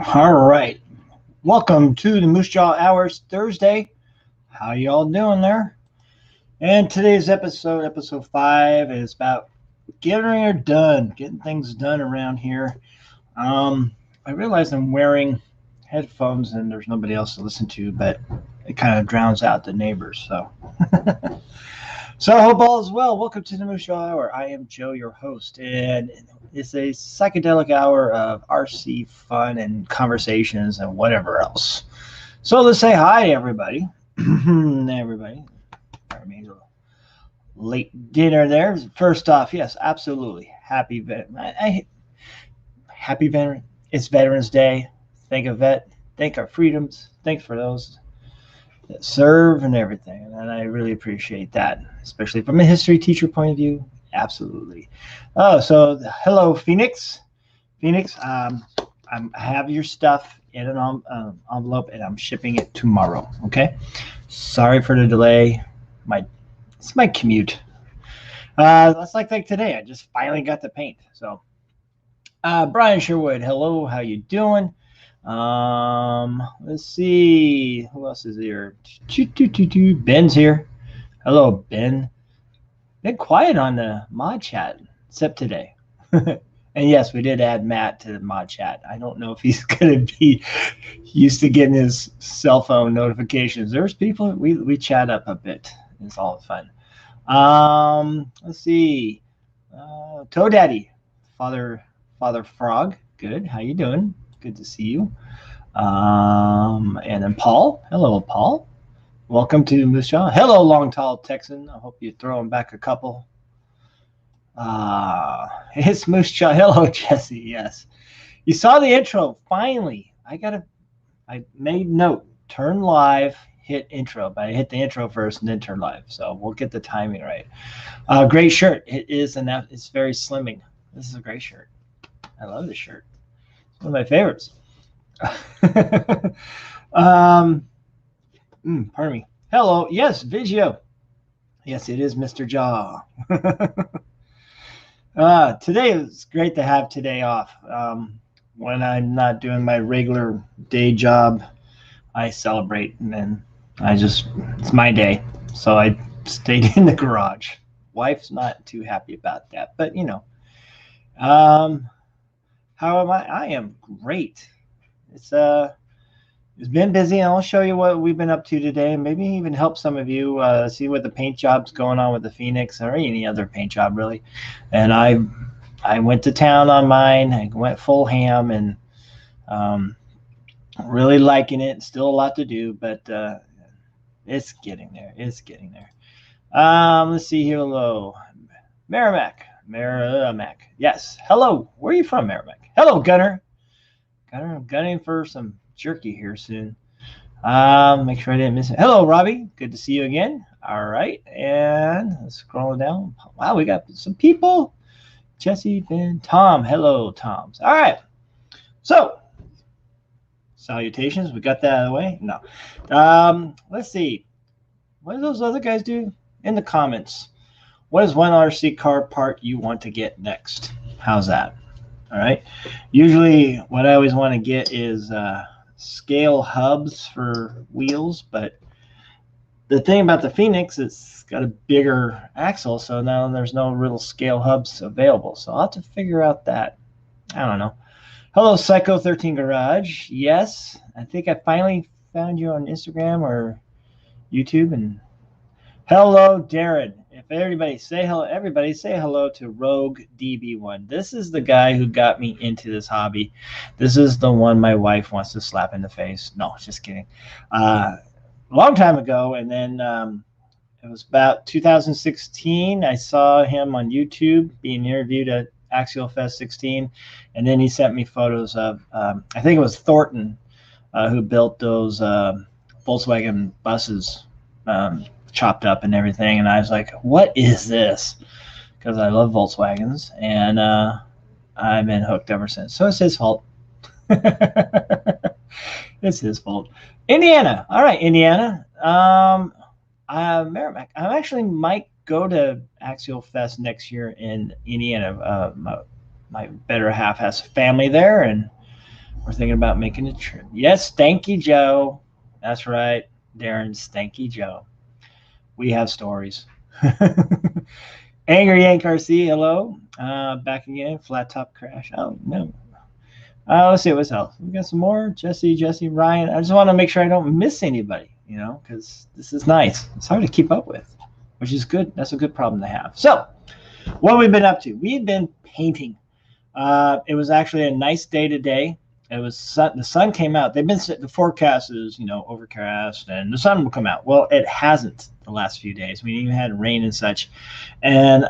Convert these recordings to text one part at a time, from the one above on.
All right. Welcome to the Moosejaw Hours Thursday. How y'all doing there? And today's episode 5, is about getting things done around here. I realize I'm wearing headphones and there's nobody else to listen to, but it kind of drowns out the neighbors. So I hope all is well. Welcome to the Moosejaw Hour. I am Joe, your host, and it's a psychedelic hour of RC fun and conversations and whatever else. So let's say hi to everybody. Everybody. Maybe a little late dinner there. First off, yes, absolutely. Happy veteran. It's Veterans Day. Thank a vet. Thank our freedoms. Thanks for those that serve and everything. And I really appreciate that, especially from a history teacher point of view. Absolutely. Oh, so hello, Phoenix. Phoenix, I have your stuff in an envelope and I'm shipping it tomorrow. Okay. Sorry for the delay. It's my commute. That's like today. I just finally got the paint. So, Brian Sherwood, hello. How you doing? Let's see. Who else is here? Ben's here. Hello, Ben. Been quiet on the mod chat, except today. And yes, we did add Matt to the mod chat. I don't know if he's going to be used to getting his cell phone notifications. There's people, we chat up a bit. It's all fun. Let's see. Toe Daddy, Father Frog. Good. How you doing? Good to see you. And then Paul. Hello, Paul. Welcome to Moosejaw. Hello, Long Tall Texan. I hope you're throwing back a couple. It's Moosejaw. Hello, Jesse. Yes. You saw the intro. Finally. I made note. Turn live, hit intro. But I hit the intro first and then turn live. So we'll get the timing right. Great shirt. It is, and it's very slimming. This is a great shirt. I love this shirt. It's one of my favorites. Pardon me. Hello. Yes, Vigio. Yes, it is Mr. Jaw. Today it's great to have today off. When I'm not doing my regular day job, I celebrate, and then it's my day. So I stayed in the garage. Wife's not too happy about that, but how am I? I am great. It's been busy, and I'll show you what we've been up to today. Maybe even help some of you see what the paint job's going on with the Phoenix or any other paint job, really. And I went to town on mine. I went full ham, and really liking it. Still a lot to do, but it's getting there. It's getting there. Let's see here. Hello, Merrimack. Yes. Hello. Where are you from, Merrimack? Hello, Gunner. I'm gunning for some jerky here soon. Make sure I didn't miss it. Hello, Robbie. Good to see you again. All right. And let's scroll down. Wow, we got some people. Jesse, Ben, Tom. Hello, Toms. All right. So, salutations. We got that out of the way? No. Let's see. What do those other guys do? In the comments. What is one RC car part you want to get next? How's that? All right. Usually what I always want to get is scale hubs for wheels, but the thing about the Phoenix, it's got a bigger axle, so now there's no real scale hubs available. So I'll have to figure out that. I don't know. Hello, Psycho13 Garage. Yes, I think I finally found you on Instagram or YouTube. And hello, Darren. If everybody say hello to Rogue DB1. This is the guy who got me into this hobby. This is the one my wife wants to slap in the face. No, just kidding. Long time ago, and then it was about 2016. I saw him on YouTube being interviewed at Axial Fest 16, and then he sent me photos of I think it was Thornton who built those Volkswagen buses. Chopped up and everything, and I was like, what is this? Because I love Volkswagens, and I've been hooked ever since. So it's his fault. It's his fault. Indiana. All right, Indiana. Merrimack. I actually might go to Axial Fest next year in Indiana. My better half has family there, and We're thinking about making a trip. Yes, Stanky Joe. That's right, Darren, Stanky Joe. We have stories. Angry Yank RC, hello. Back again. Flat top crash. Oh, no. Let's see what's else. We got some more. Jesse, Ryan. I just want to make sure I don't miss anybody, you know, because this is nice. It's hard to keep up with, which is good. That's a good problem to have. So, what have we been up to? We've been painting. It was actually a nice day today. It was the sun came out. They've been the forecast is, you know, overcast and the sun will come out. Well, it hasn't the last few days. We even had rain and such, and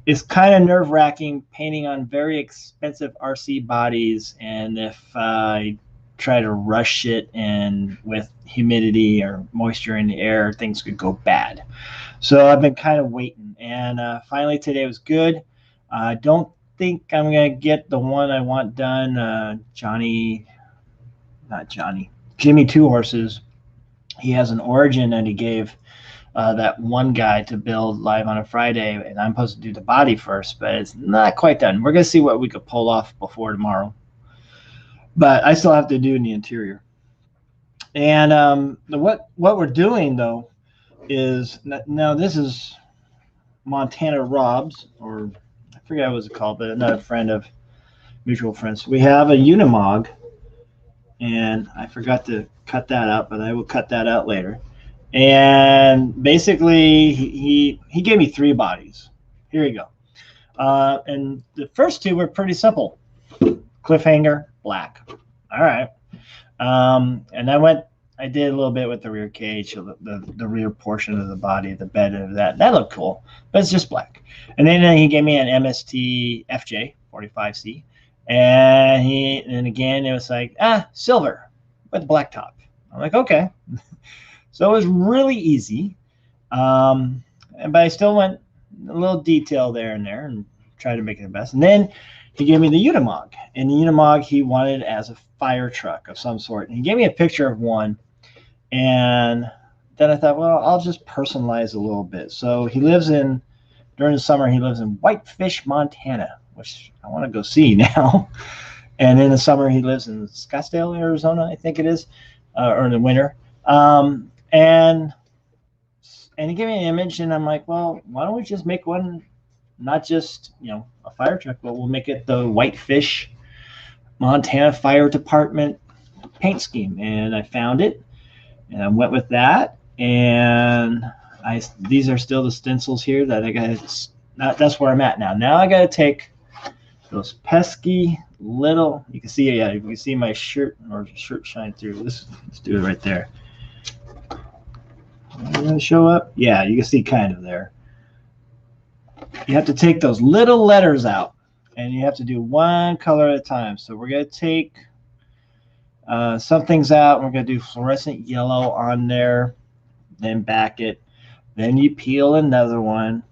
it's kind of nerve-wracking painting on very expensive RC bodies. And if I try to rush it and with humidity or moisture in the air, things could go bad. So I've been kind of waiting, and finally today was good. I don't think I'm going to get the one I want done. Jimmy Two Horses. He has an origin that he gave that one guy to build live on a Friday, and I'm supposed to do the body first, but it's not quite done. We're going to see what we could pull off before tomorrow. But I still have to do in the interior. And what we're doing, though, is now this is Montana Rob's, or I forget what it's called, but another friend of mutual friends. We have a Unimog, and I forgot to cut that out, but I will cut that out later. And basically, he gave me 3 bodies. Here you go. And the first 2 were pretty simple. Cliffhanger, black. All right. And I did a little bit with the rear cage, the rear portion of the body, the bed of that. That looked cool, but it's just black. And then he gave me an MST FJ 45C. And again, it was like, silver with black top. I'm like, okay. So it was really easy. But I still went a little detail there and tried to make it the best. And then he gave me the Unimog. And the Unimog he wanted as a fire truck of some sort. And he gave me a picture of one. And then I thought, well, I'll just personalize a little bit. So during the summer, he lives in Whitefish, Montana, which I want to go see now. And in the summer, he lives in Scottsdale, Arizona, I think it is, or in the winter. And he gave me an image, and I'm like, well, why don't we just make one, not just, you know, a fire truck, but we'll make it the Whitefish, Montana Fire Department paint scheme. And I found it, and I went with that. And these are still the stencils here that I got. That's where I'm at now. Now I got to take those pesky little. You can see, yeah, you can see my shirt shine through. Let's do it right there. Is it gonna show up? Yeah, you can see kind of there. You have to take those little letters out, and you have to do one color at a time. So we're gonna take some things out. We're gonna do fluorescent yellow on there, then back it. Then you peel another one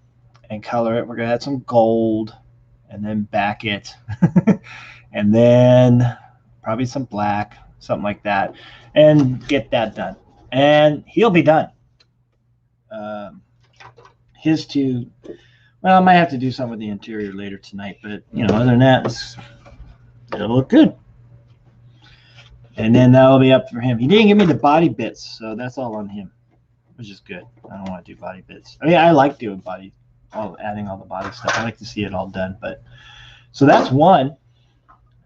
and color it. We're gonna add some gold, and then back it, and then probably some black, something like that, and get that done. And he'll be done. His 2, well, I might have to do something with the interior later tonight, but you know, other than that, it'll look good. And then that'll be up for him. He didn't give me the body bits, so that's all on him, which is good. I don't want to do body bits. I mean, I like doing adding all the body stuff. I like to see it all done. But so that's one.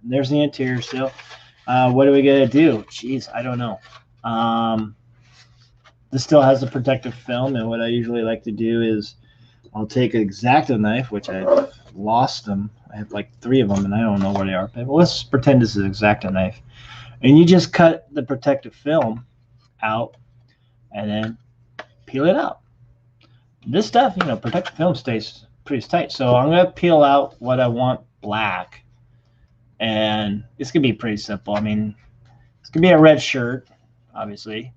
There's the interior still. What are we gonna do? Jeez, I don't know. This still has the protective film, and what I usually like to do is I'll take an X-Acto knife, which I've lost them. I have like 3 of them, and I don't know where they are. But let's pretend this is an X-Acto knife. And you just cut the protective film out and then peel it out. This stuff, you know, protective film stays pretty tight. So I'm going to peel out what I want black. And it's going to be pretty simple. I mean, it's going to be a red shirt, obviously.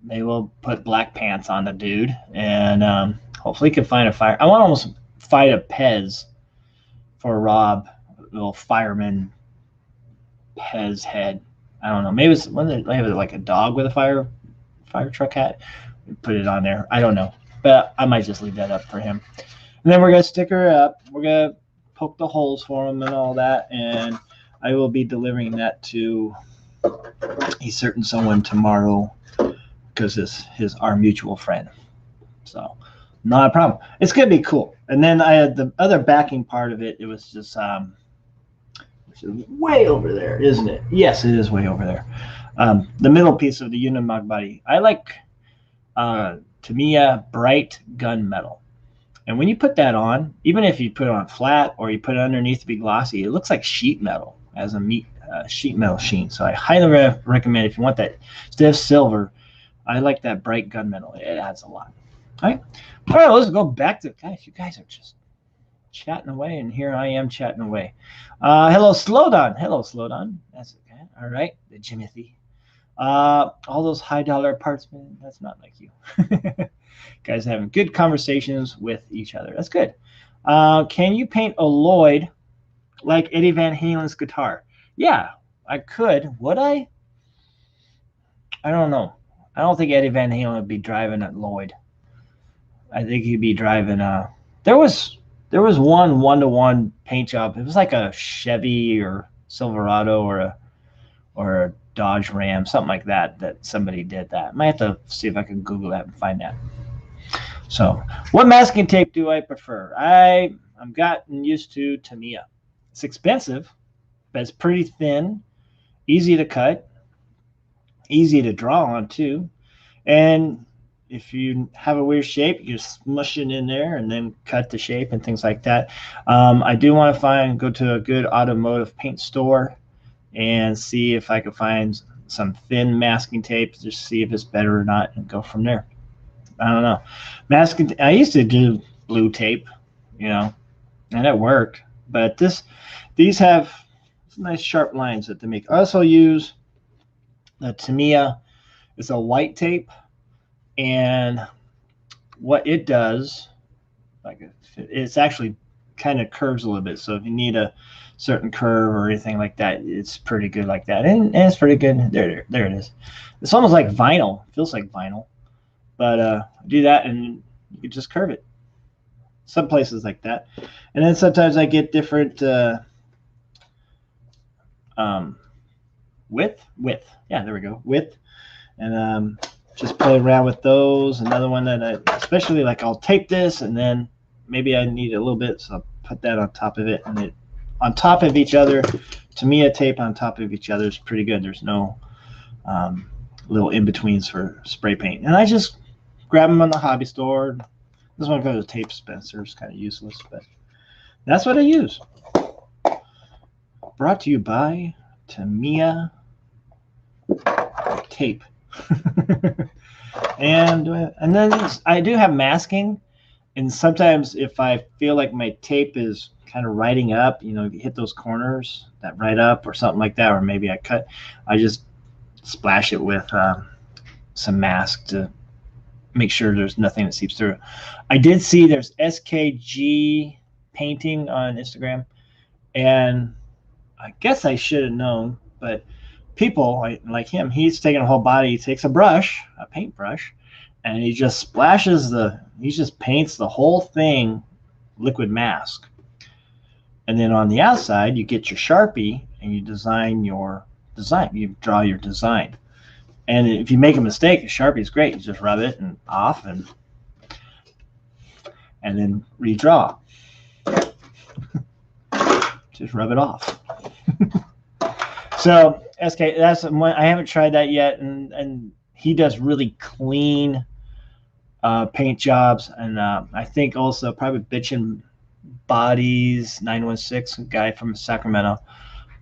Maybe we'll put black pants on the dude, and hopefully can find a fire. I want to almost fight a Pez for Rob, a little fireman Pez head. I don't know. Maybe it's like a dog with a fire truck hat. Put it on there. I don't know, but I might just leave that up for him. And then we're gonna sticker it up. We're gonna poke the holes for him and all that, and I will be delivering that to a certain someone tomorrow because his our mutual friend. So not a problem. It's gonna be cool. And then I had the other backing part of it. It was just which is way over there, isn't it? Yes, it is way over there. The middle piece of the Unimog body. I like Tamiya bright gunmetal. And when you put that on, even if you put it on flat or you put it underneath to be glossy, it looks like sheet metal as a sheet metal sheen. So I highly recommend if you want that stiff silver. I like that bright gunmetal. It adds a lot. All right, let's go back to, guys, you guys are just chatting away, and here I am chatting away. Hello, Slowdown. Hello, Slowdown. That's okay. All right, the Jimothy. All those high dollar parts, man, that's not like you. Guys having good conversations with each other. That's good. Can you paint a Lloyd like Eddie Van Halen's guitar? Yeah, I could. Would I? I don't know. I don't think Eddie Van Halen would be driving at Lloyd. I think he'd be driving. There was one-to-one paint job. It was like a Chevy or Silverado or a Dodge Ram, something like that. That somebody did that. Might have to see if I can Google that and find that. So, what masking tape do I prefer? I'm gotten used to Tamiya. It's expensive, but it's pretty thin, easy to cut, easy to draw on too. And if you have a weird shape, you just smush it in there and then cut the shape and things like that. I do want to go to a good automotive paint store and see if I can find some thin masking tape, just see if it's better or not, and go from there. I don't know. Masking. I used to do blue tape, and it worked. But these have nice sharp lines that they make. I also use the Tamiya. It's a white tape, and what it does, it's actually kind of curves a little bit. So if you need a certain curve or anything like that, it's pretty good like that, and it's pretty good. There it is. It's almost like vinyl. It feels like vinyl. But do that and you can just curve it. Some places like that. And then sometimes I get different width. Yeah, there we go. Width. And just play around with those. Another one that especially like I'll tape this and then maybe I need a little bit, so I'll put that on top of it. And it on top of each other, Tamiya tape on top of each other is pretty good. There's no little in-betweens for spray paint. And I just grab them on the hobby store. This one goes to tape dispenser. It's kind of useless, but that's what I use. Brought to you by Tamiya tape. and then I do have masking, and sometimes if I feel like my tape is kind of riding up, you hit those corners that ride up or something like that, or maybe I just splash it with some mask to make sure there's nothing that seeps through. I did see there's SKG painting on Instagram, and I guess I should have known, but people like him, he's taking a whole body, he takes a paintbrush, and he just paints the whole thing liquid mask. And then on the outside, you get your Sharpie and you design your design. You draw your design. And if you make a mistake, Sharpie is great. You just rub it and off and then redraw. Just rub it off. So SK, that's one. I haven't tried that yet, and he does really clean paint jobs, and I think also probably Bitchin' Bodies 916, a guy from Sacramento,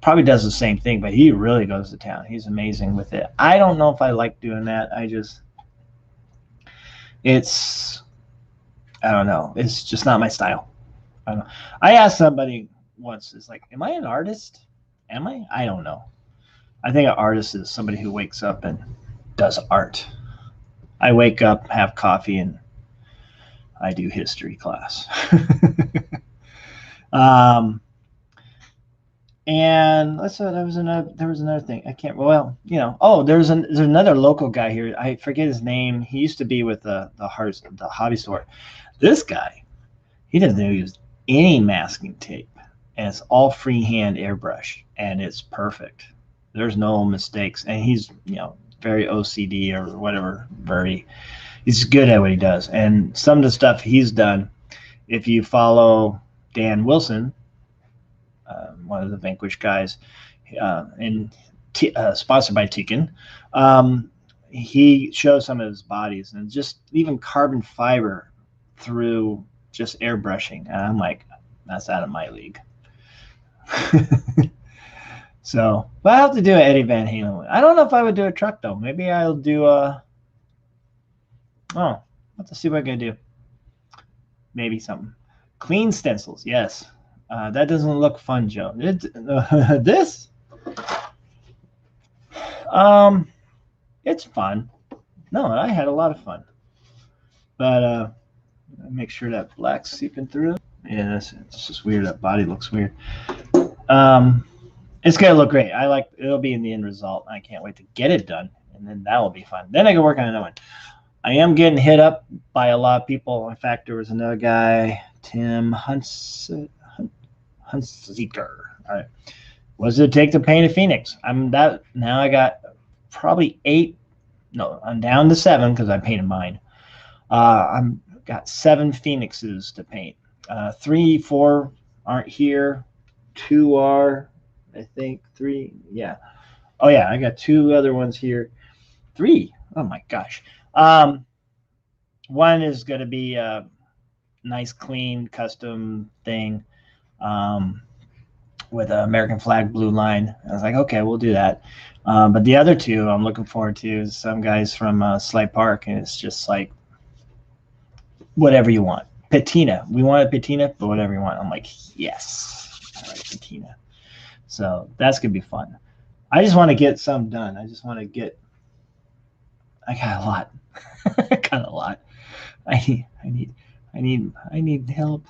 probably does the same thing, but he really goes to town. He's amazing with it. I don't know if I like doing that. I don't know. It's just not my style. I don't know. I asked somebody once, it's like, am I an artist? Am I? I don't know. I think an artist is somebody who wakes up and does art. I wake up, have coffee, and I do history class. And let's say there was another thing. I can't. Well, there's another local guy here. I forget his name. He used to be with the hobby store. This guy, he doesn't use any masking tape, and it's all freehand airbrush, and it's perfect. There's no mistakes, and he's very OCD or whatever. He's good at what he does, and some of the stuff he's done. If you follow Dan Wilson, one of the Vanquish guys, and sponsored by Tiken, he shows some of his bodies and just even carbon fiber through just airbrushing, and I'm like, that's out of my league. So, but I have to do an Eddie Van Halen one. I don't know if I would do a truck though. Maybe I'll do I'll have to see what I can do. Maybe something. Clean stencils, yes. That doesn't look fun, Joe. This? It's fun. No, I had a lot of fun. But make sure that black's seeping through. Yeah, it's just weird. That body looks weird. It's gonna look great. It'll be in the end result. I can't wait to get it done, and then that will be fun. Then I can work on another one. I am getting hit up by a lot of people. In fact, there was another guy, Tim Hunseker. All right, what does it take to paint a Phoenix? Now I got probably 8. No, I'm down to 7 because I painted mine. I'm got 7 Phoenixes to paint. 3, 4 aren't here. 2 are. I think 3, yeah. Oh yeah, I got 2 other ones here. 3. Oh my gosh. One is going to be a nice, clean, custom thing with an American flag blue line. I was like, okay, we'll do that. But the other 2 I'm looking forward to is some guys from Sly Park, and it's just like whatever you want. Patina. We want a patina, but whatever you want. I'm like, yes. All right, patina. So that's gonna be fun. I just want to get some done. I just want to get. I got a lot. I got a lot. I need help.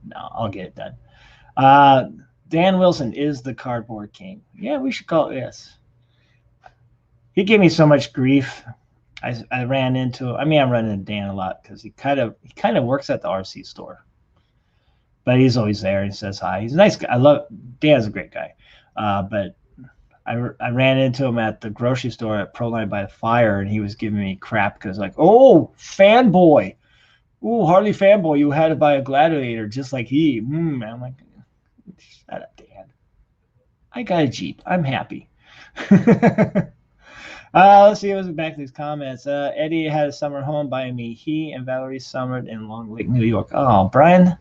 No, I'll get it done. Dan Wilson is the cardboard king. Yeah, we should call it. Yes. He gave me so much grief. I ran into. I mean, I'm running into Dan a lot because he kind of works at the RC store, but he's always there and says hi. He's a nice guy. Dan's a great guy. But I ran into him at the grocery store at Proline by the Fire, and he was giving me crap because like, oh, fanboy, oh, Harley fanboy, you had to buy a Gladiator just like he. I'm like, shut up, Dan. I got a Jeep. I'm happy. Let's see. What's back to these comments. Eddie had a summer home by me. He and Valerie summered in Long Lake, New York. Oh, Brian.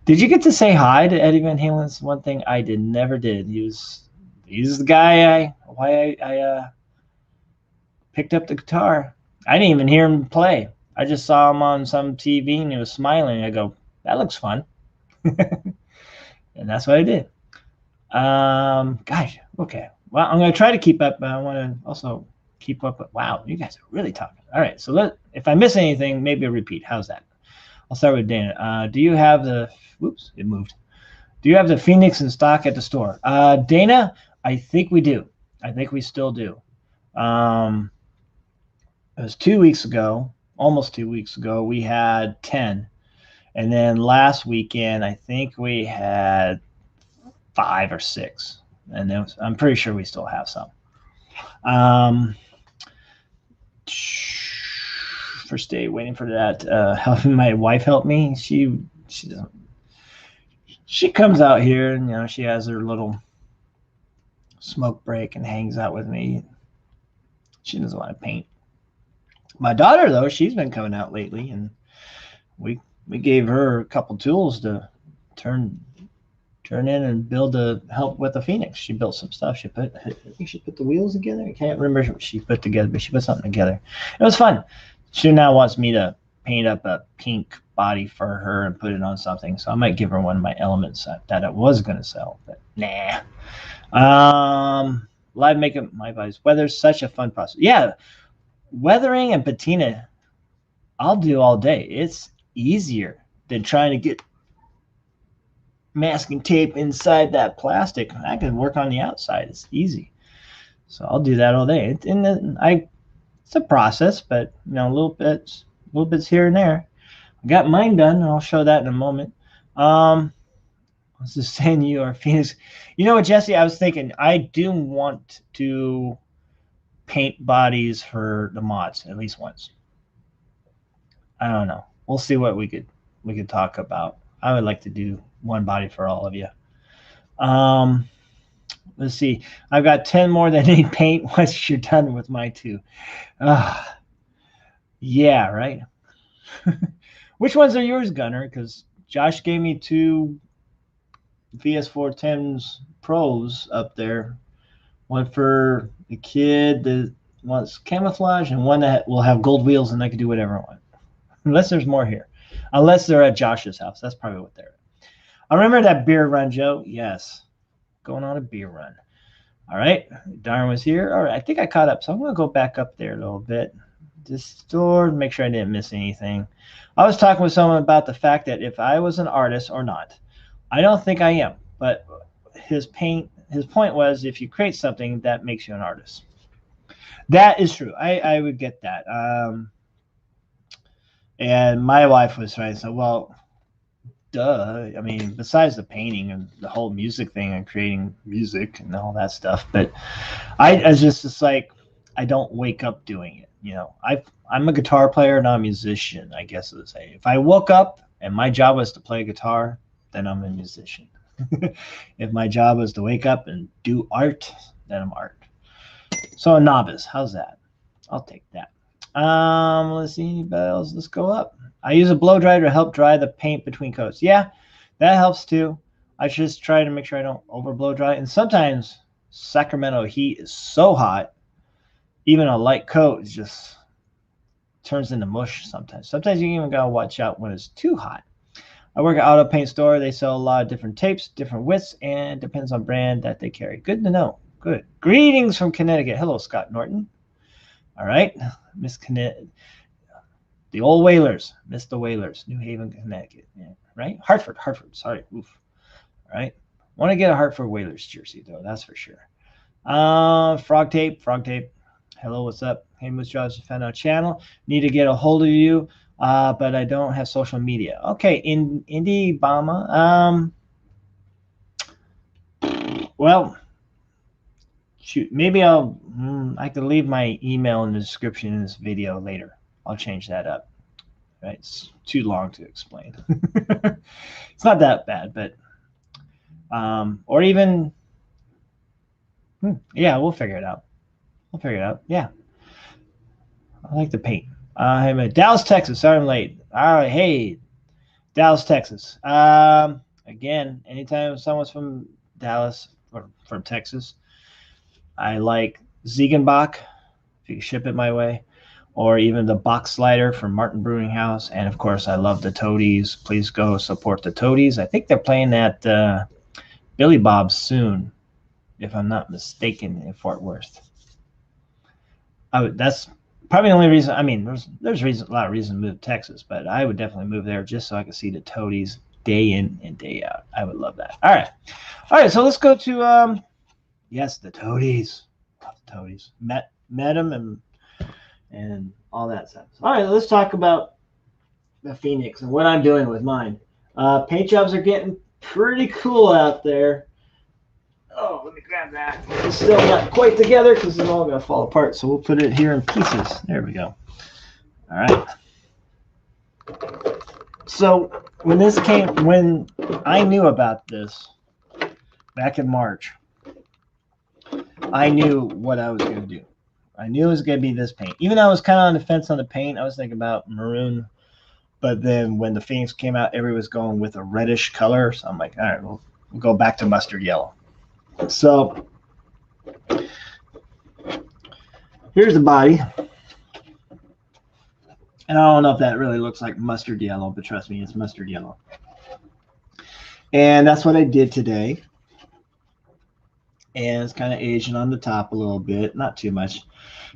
Did you get to say hi to Eddie Van Halen's? One thing I never did. He's the guy I picked up the guitar. I didn't even hear him play. I just saw him on some TV and he was smiling. I go, that looks fun. And that's what I did. Gosh, okay. Well, I'm going to try to keep up, but I want to also keep up. Wow, you guys are really talking. All right, so if I miss anything, maybe a repeat. How's that? I'll start with Dana. Do you have the... Whoops, it moved. Do you have the Phoenix in stock at the store? Dana, I think we do. I think we still do. It was 2 weeks ago, almost 2 weeks ago, we had 10. And then last weekend, I think we had 5 or 6. And then I'm pretty sure we still have some. First day waiting for that. Helping my wife help me. She doesn't. She comes out here and she has her little smoke break and hangs out with me. She doesn't want to paint. My daughter though, she's been coming out lately, and we gave her a couple tools to turn in and help with the Phoenix. She built some stuff. I think she put the wheels together. I can't remember what she put together, but she put something together. It was fun. She now wants me to paint up a pink body for her and put it on something. So I might give her one of my elements that I was going to sell, but nah. Live makeup, my advice. Weather's such a fun process. Yeah, weathering and patina, I'll do all day. It's easier than trying to get masking tape inside that plastic. I can work on the outside. It's easy. So I'll do that all day. It's a process, but little bits here and there. I got mine done, and I'll show that in a moment. Let's just saying you are Phoenix. You know what, Jesse? I was thinking I do want to paint bodies for the mods at least once. I don't know. We'll see what we could talk about. I would like to do one body for all of you. Let's see. I've got 10 more that need paint once you're done with my 2. Yeah, right. Which ones are yours, Gunner? Because Josh gave me 2 VS410s Pros up there. One for the kid that wants camouflage, and one that will have gold wheels, and I can do whatever I want. Unless there's more here. Unless they're at Josh's house. That's probably what they're at. I remember that beer run, Joe. Yes. Going on a beer run. All right. Darren was here. All right. I think I caught up. So I'm going to go back up there a little bit. Just to make sure I didn't miss anything. I was talking with someone about the fact that if I was an artist or not. I don't think I am. But his point was if you create something, that makes you an artist. That is true. I would get that. And my wife was trying to say, well, duh. I mean, besides the painting and the whole music thing and creating music and all that stuff, but I was just like, I don't wake up doing it. You know, I'm a guitar player, not a musician, I guess I would say. If I woke up and my job was to play guitar, then I'm a musician. If my job was to wake up and do art, then I'm art. So a novice, how's that? I'll take that. Let's see, anybody else? Let's go up. I use a blow dryer to help dry the paint between coats. Yeah, that helps too. I just try to make sure I don't over blow dry. And sometimes Sacramento heat is so hot, even a light coat is just turns into mush sometimes. Sometimes you even gotta watch out when it's too hot. I work at auto paint store. They sell a lot of different tapes, different widths, and depends on brand that they carry. Good to know. Good. Greetings from Connecticut. Hello, Scott Norton. All right, Miss Connecticut, the old Whalers, Miss the Whalers, New Haven, Connecticut, yeah, right? Hartford, sorry, oof. All right, want to get a Hartford Whalers jersey though, that's for sure. Frog tape, hello, what's up? Hey, Moosejaw, fan on channel, need to get a hold of you, but I don't have social media. Okay, in Indy Bama, well, shoot, maybe I could leave my email in the description in this video later. I'll change that up. Right? It's too long to explain. It's not that bad, but or even yeah, we'll figure it out. Yeah, I like the paint. I'm at Dallas, Texas. Sorry I'm late. All right, hey, Dallas, Texas. Again, anytime someone's from Dallas or from Texas, I like Ziegenbach, if you can ship it my way, or even the box slider from Martin Brewing House. And of course, I love the Toadies. Please go support the Toadies. I think they're playing at Billy Bob's soon, if I'm not mistaken, in Fort Worth. That's probably the only reason. I mean, there's a lot of reasons to move to Texas, but I would definitely move there just so I could see the Toadies day in and day out. I would love that. All right. So let's go to yes, the Toadies. Love the Toadies. Met them and all that stuff. All right, let's talk about the Phoenix and what I'm doing with mine. Paint jobs are getting pretty cool out there. Oh, let me grab that. It's still not quite together because it's all going to fall apart. So we'll put it here in pieces. There we go. All right. So when I knew about this back in March, I knew what I was going to do. I knew it was going to be this paint. Even though I was kind of on the fence on the paint, I was thinking about maroon. But then when the Phoenix came out, everyone was going with a reddish color. So I'm like, all right, we'll go back to mustard yellow. So here's the body. And I don't know if that really looks like mustard yellow, but trust me, it's mustard yellow. And that's what I did today. And it's kind of Asian on the top a little bit, not too much.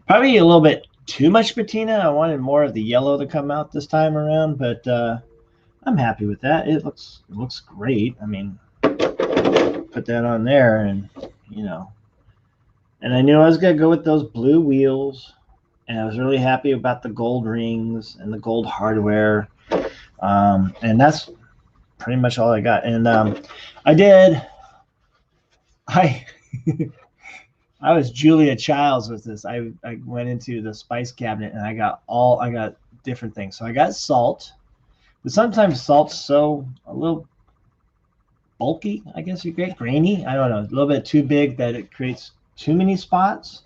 Probably a little bit too much patina. I wanted more of the yellow to come out this time around, but I'm happy with that. It looks great. I mean, put that on there, and and I knew I was gonna go with those blue wheels, and I was really happy about the gold rings and the gold hardware, and that's pretty much all I got. And I I was Julia Childs with this. I went into the spice cabinet and I got different things. So I got salt, but sometimes salt's so a little bulky, I guess you get grainy. I don't know, a little bit too big that it creates too many spots.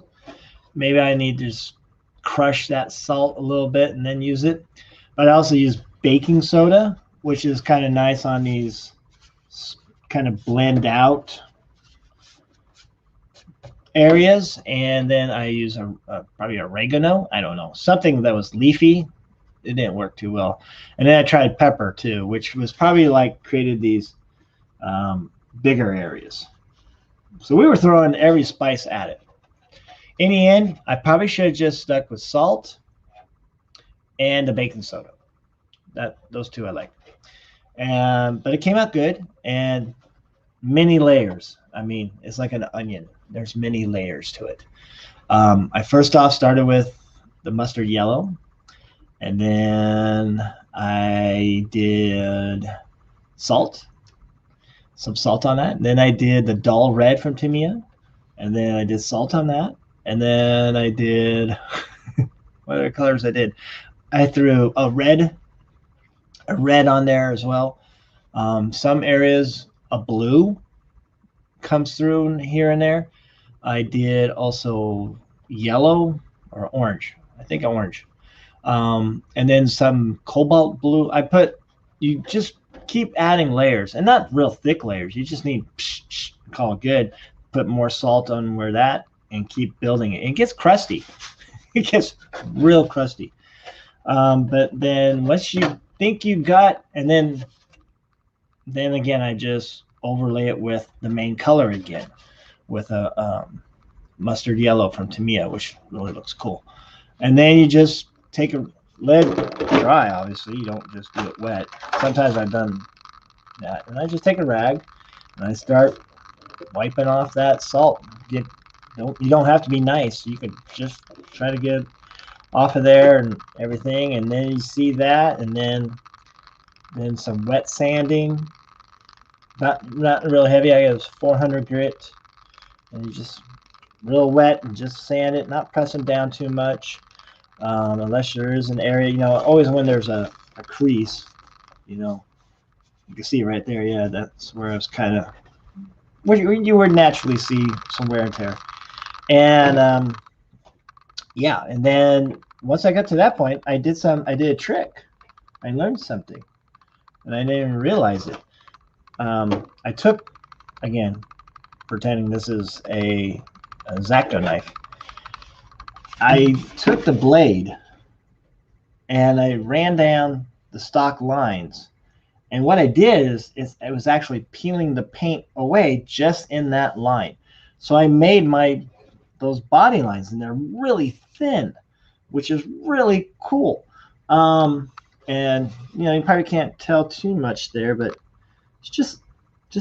Maybe I need to just crush that salt a little bit and then use it. But I also use baking soda, which is kind of nice on these kind of blend out areas. And then I use probably oregano. I don't know, something that was leafy. It didn't work too well. And then I tried pepper too, which was probably like created these bigger areas. So we were throwing every spice at it. In the end, I probably should have just stuck with salt and the baking soda. Those two I like. But it came out good, and many layers. I mean, it's like an onion. There's many layers to it. I first off started with the mustard yellow, and then I did salt, some salt on that. And then I did the dull red from Timia, and then I did salt on that. And then I did, what other colors I did? I threw a red on there as well. Some areas a blue comes through here and there. I did also yellow or orange. I think orange. And then some cobalt blue. You just keep adding layers, and not real thick layers. You just need call it good. Put more salt on where that, and keep building it. It gets crusty. It gets real crusty. But then once you think you got, and then again, I just overlay it with the main color again, with a mustard yellow from Tamiya, which really looks cool. And then you just let it dry. Obviously, you don't just do it wet. Sometimes I've done that, and I just take a rag and I start wiping off that salt. You don't have to be nice. You can just try to get off of there and everything, and then you see that, and then some wet sanding. Not real heavy. I use 400 grit, and you just real wet and just sand it, not pressing down too much, unless there is an area. Always when there's a crease, you can see right there. Yeah, that's where I was kind of where you would naturally see some wear and tear. And yeah, and then once I got to that point, I did a trick. I learned something, and I didn't even realize it. I took, again, pretending this is a X-Acto knife. I took the blade and I ran down the stock lines, and what I did is it was actually peeling the paint away just in that line. So I made those body lines, and they're really thin, which is really cool. And you probably can't tell too much there, but it's just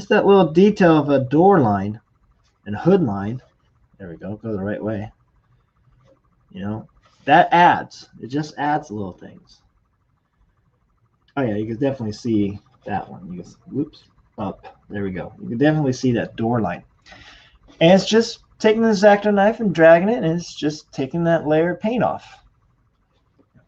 that little detail of a door line and hood line. There we go. Go the right way. That adds. It just adds little things. Oh yeah, you can definitely see that one. You can, whoops, up. There we go. You can definitely see that door line. And it's just taking the X-Acto knife and dragging it, and it's just taking that layer of paint off.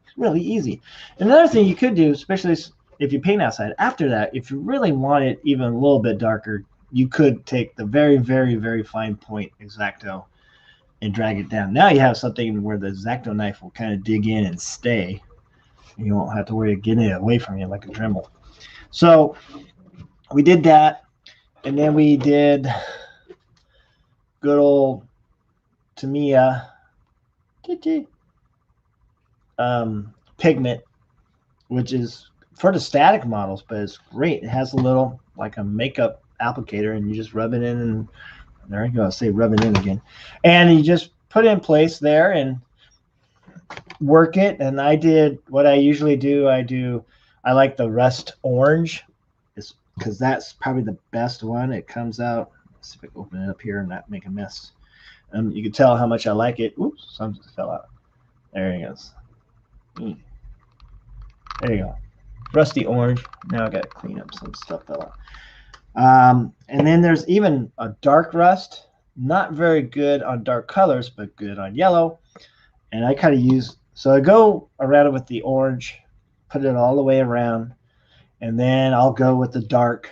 It's really easy. Another thing you could do, especially if you paint outside, after that, if you really want it even a little bit darker, you could take the very, very, very fine point X-Acto and drag it down. Now you have something where the X-Acto knife will kind of dig in and stay. You won't have to worry about getting it away from you like a Dremel. So we did that, and then we did good old Tamiya pigment, which is for the static models, but it's great. It has a little, like a makeup applicator, and you just rub it in, and there you go. I'll say rub it in again. And you just put it in place there and work it. And I did what I usually do. I like the rust orange, because that's probably the best one. It comes out. Let's see if I can open it up here and not make a mess. You can tell how much I like it. Oops, something fell out. There it goes. There you go. rusty orange. Now I got to clean up some stuff fell out. And then there's even a dark rust. Not very good on dark colors, but good on yellow. And I kind of use, so I go around it with the orange, put it all the way around, and then I'll go with the dark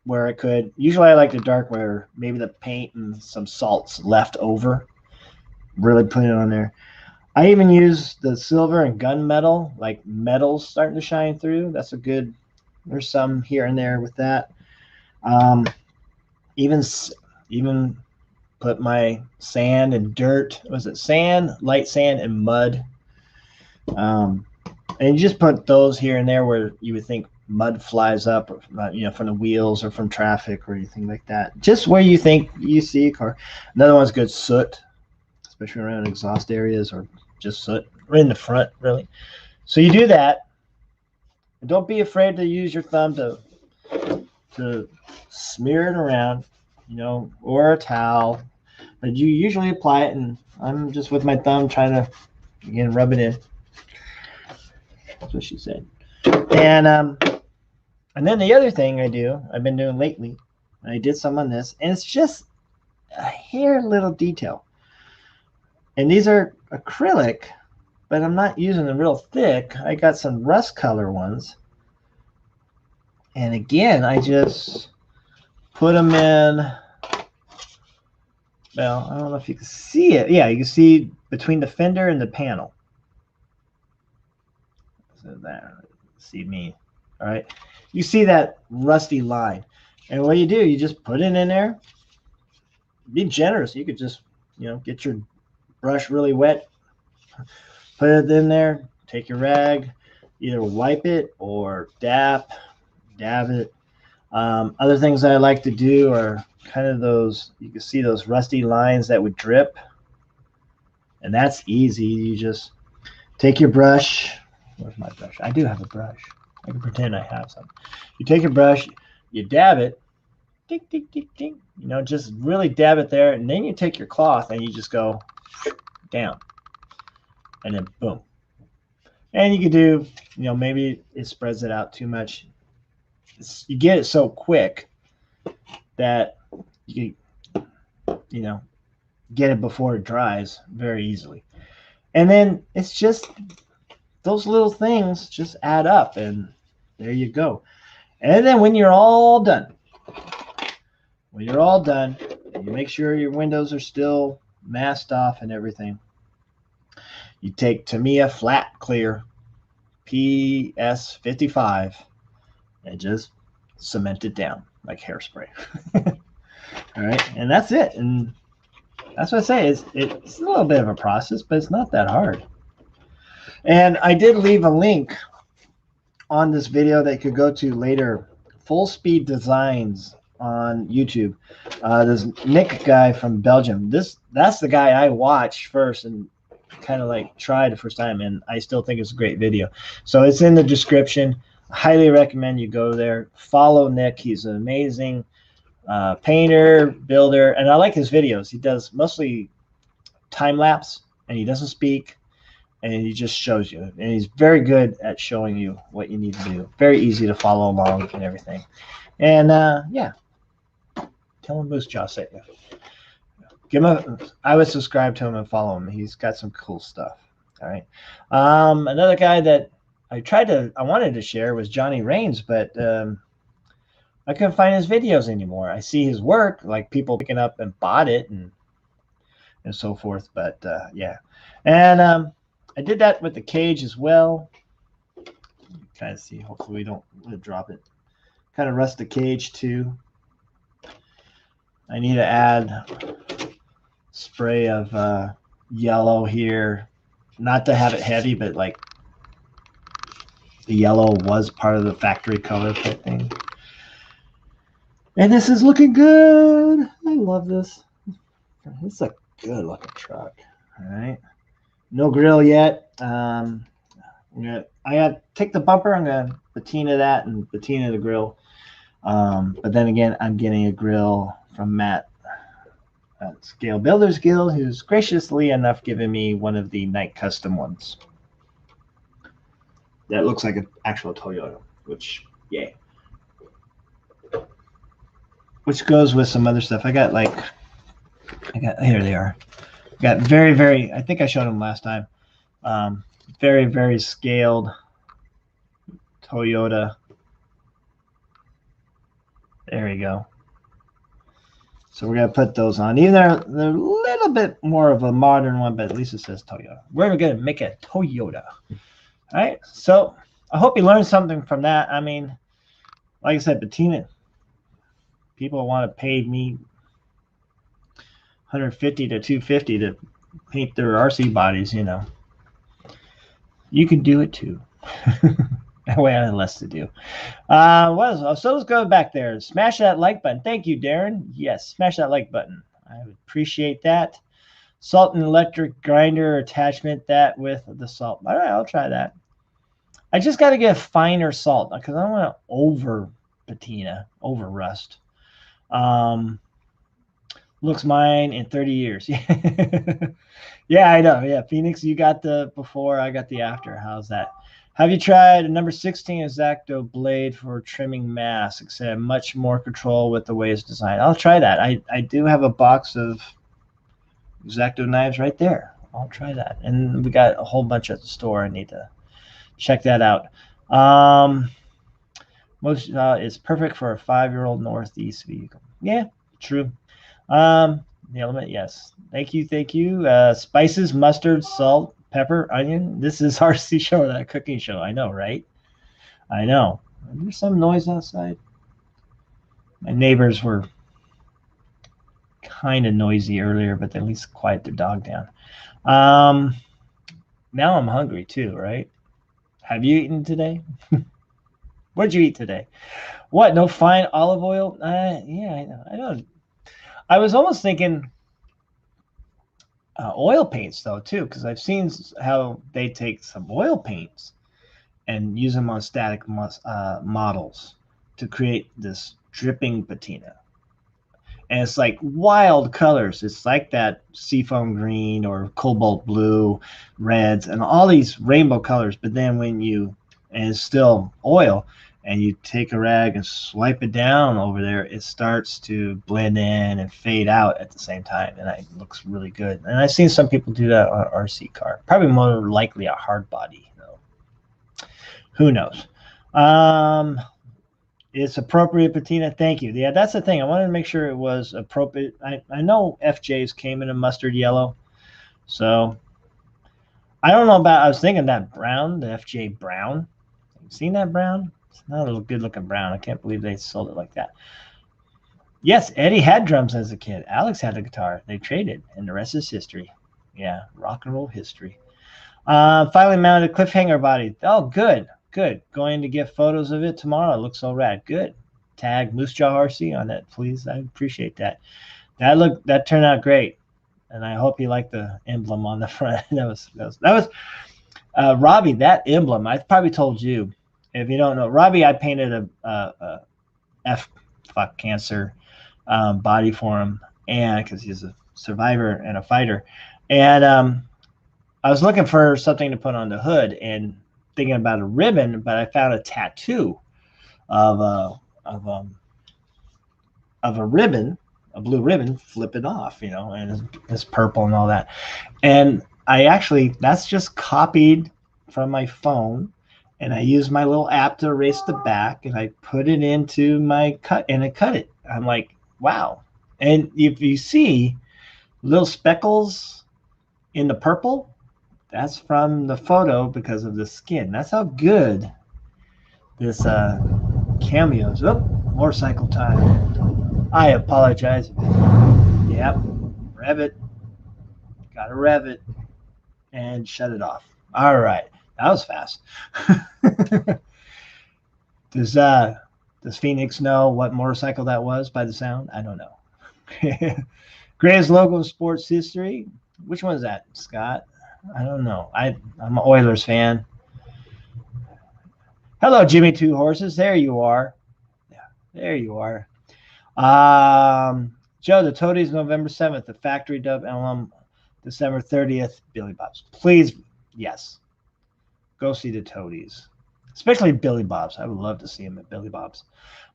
where I could. Usually I like the dark where maybe the paint and some salts left over. Really put it on there. I even use the silver and gunmetal, like metal's starting to shine through. That's a good, there's some here and there with that. Even put my sand and dirt. Was it sand, light sand, and mud? And you just put those here and there where you would think mud flies up, you know, from the wheels or from traffic or anything like that. Just where you think you see a car. Another one's good, soot, especially around exhaust areas or just soot right in the front, really. So you do that. And don't be afraid to use your thumb to smear it around, you know, or a towel. But you usually apply it, and I'm just with my thumb trying to, again, rub it in. That's what she said. And then the other thing I've been doing lately, and I did some on this, and it's just a hair little detail. And these are acrylic, but I'm not using them real thick. I got some rust color ones. And again, I just put them in, well, I don't know if you can see it. Yeah, you can see between the fender and the panel. So that, see me, all right? You see that rusty line. And what you do, you just put it in there. Be generous. You could just, you know, get your brush really wet, put it in there, take your rag, either wipe it or dab it. Other things that I like to do are kind of those, you can see those rusty lines that would drip, and that's easy. You just take your brush. Where's my brush? I do have a brush. I can pretend I have some. You take your brush, you dab it, ding, ding, ding, ding. You know, just really dab it there, and then you take your cloth and you just go down, and then boom. And you could do, you know, maybe it spreads it out too much. You get it so quick that you know, get it before it dries very easily. And then it's just those little things just add up, and there you go. And then when you're all done, you make sure your windows are still masked off and everything. You take Tamiya Flat Clear PS55 and just cement it down like hairspray. All right, and that's it. And that's what I say. It's a little bit of a process, but it's not that hard. And I did leave a link on this video that you could go to later. Full Speed Designs on YouTube. This Nick guy from Belgium. That's the guy I watched first and kind of like tried the first time, and I still think it's a great video. So it's in the description. I highly recommend you go there. Follow Nick. He's an amazing painter, builder, and I like his videos. He does mostly time lapse, and he doesn't speak, and he just shows you. And he's very good at showing you what you need to do. Very easy to follow along and everything. And yeah, tell him Moosejaw sent you. Give him I would subscribe to him and follow him. He's got some cool stuff. All right. Another guy that I wanted to share was Johnny Rains, but I couldn't find his videos anymore. I see his work, like people picking up and bought it and so forth. But yeah, and I did that with the cage as well. Kind of see. Hopefully we don't drop it. Kind of rust the cage too. I need to add spray of yellow here, not to have it heavy, but like the yellow was part of the factory color type thing. And this is looking good. I love this. It's a good looking truck. All right, no grill yet. I got take the bumper. I'm gonna patina that and patina the grill. But then again, I'm getting a grill from Matt at Scale Builders Guild, who's graciously enough given me one of the night custom ones. that looks like an actual Toyota, which, yay. Which goes with some other stuff. I got, here they are. Got very, very, I think I showed them last time. Very, very scaled Toyota. There you go. So we're going to put those on. Even though they're a little bit more of a modern one, but at least it says Toyota. We're going to make it Toyota. All right. So I hope you learned something from that. I mean, like I said, patina, people want to pay me $150 to $250 to paint their RC bodies, you know. You can do it too. That way I have less to do. So let's go back there. Smash that like button. Thank you, Darren. Yes, smash that like button. I would appreciate that. Salt and electric grinder attachment, that with the salt. All right, I'll try that. I just got to get finer salt because I don't want to over patina, over rust. Looks mine in 30 years. Yeah, I know. Yeah, Phoenix, you got the before, I got the after. How's that? Have you tried a number 16 X-Acto blade for trimming masks? Except much more control with the way it's designed. I'll try that. I do have a box of X-Acto knives right there. I'll try that. And we got a whole bunch at the store. I need to check that out. It's perfect for a 5-year-old Northeast vehicle. Yeah, true. The element, yes. Thank you. Spices, mustard, salt, pepper, onion. This is RC show, that cooking show. I know, right? I know. There's some noise outside. My neighbors were kind of noisy earlier, but they at least quiet their dog down. Now I'm hungry too, right? Have you eaten today? What'd you eat today? What? No fine olive oil? Yeah, I know. I was almost thinking oil paints though too, because I've seen how they take some oil paints and use them on static models to create this dripping patina. And it's like wild colors. It's like that seafoam green or cobalt blue, reds, and all these rainbow colors. But then when and it's still oil, and you take a rag and swipe it down over there, it starts to blend in and fade out at the same time, and it looks really good. And I've seen some people do that on an RC car. Probably more likely a hard body, though. Who knows? It's appropriate patina. Thank you. Yeah, that's the thing. I wanted to make sure it was appropriate. I know FJs came in a mustard yellow, so I don't know about. I was thinking that brown, the FJ brown. You seen that brown? It's not a good looking brown. I can't believe they sold it like that. Yes, Eddie had drums as a kid. Alex had a guitar. They traded, and the rest is history. Yeah, rock and roll history. Finally mounted cliffhanger body. Oh, good. Going to get photos of it tomorrow. It looks so rad. Good. Tag Moosejaw RC on that, please. I appreciate that. That turned out great, and I hope you like the emblem on the front. that was Robbie. That emblem. I probably told you. If you don't know, Robbie, I painted a cancer body for him, and because he's a survivor and a fighter, and I was looking for something to put on the hood and thinking about a ribbon, but I found a tattoo of a ribbon, a blue ribbon, flipping off, and it's purple and all that, and that's just copied from my phone. And I used my little app to erase the back, and I put it into my cut, and I cut it. I'm like, wow. And if you see little speckles in the purple, that's from the photo because of the skin. That's how good this cameo is. Oh, motorcycle time. I apologize. Yep, rev it. Gotta rev it and shut it off. All right. That was fast. Does Phoenix know what motorcycle that was by the sound? I don't know. Greatest logo in sports history. Which one is that, Scott? I don't know. I'm an Oilers fan. Hello, Jimmy Two Horses. There you are. Yeah, there you are. Joe, the Toadies, November 7th. The Factory Dub Elm, December 30th. Billy Bob's. Please, yes. Go see the Toadies. especially Billy Bob's. I would love to see him at Billy Bob's.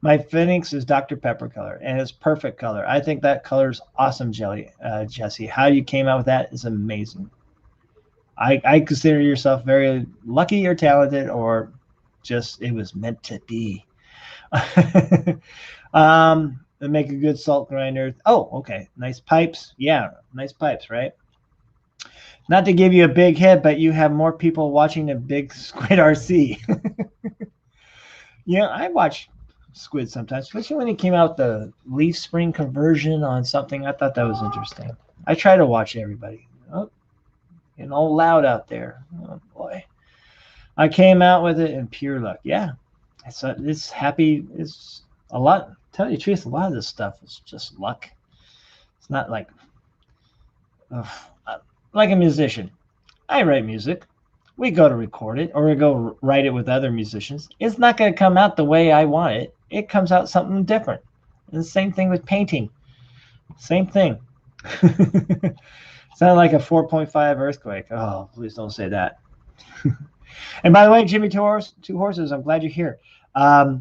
My Phoenix is Dr. Pepper color, and it's perfect color. I think that color's awesome, Jesse. How you came out with that is amazing. I consider yourself very lucky or talented, or just it was meant to be. They make a good salt grinder. Oh, okay. Nice pipes. Yeah, nice pipes, right? Not to give you a big hit, but you have more people watching than Big Squid RC. Yeah, I watch Squid sometimes, especially when he came out the leaf spring conversion on something. I thought that was interesting. I try to watch everybody. Oh, getting all loud out there. Oh boy. I came out with it in pure luck. Yeah. It's happy. It's a lot. Tell you the truth, a lot of this stuff is just luck. It's not like a musician. I write music. We go to record it or we go write it with other musicians. It's not going to come out the way I want it. It comes out something different. And the same thing with painting. Same thing. Sounded like a 4.5 earthquake. Oh, please don't say that. And by the way, Jimmy Two Horses, I'm glad you're here. I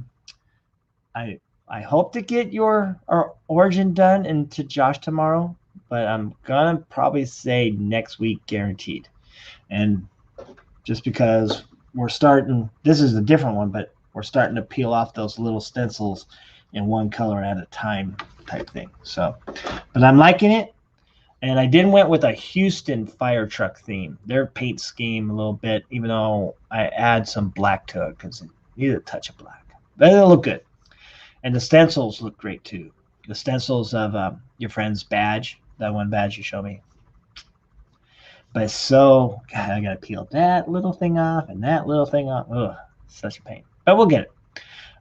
hope to get your origin done into Josh tomorrow, but I'm gonna probably say next week guaranteed. And just because we're starting, this is a different one, but we're starting to peel off those little stencils in one color at a time type thing. So, but I'm liking it. And I did went with a Houston fire truck theme. Their paint scheme a little bit, even though I add some black to it because it needed a touch of black. But it'll look good. And the stencils look great too. The stencils of your friend's badge, that one badge you showed me. But so, God, I got to peel that little thing off and that little thing off. Ugh, such a pain. But we'll get it.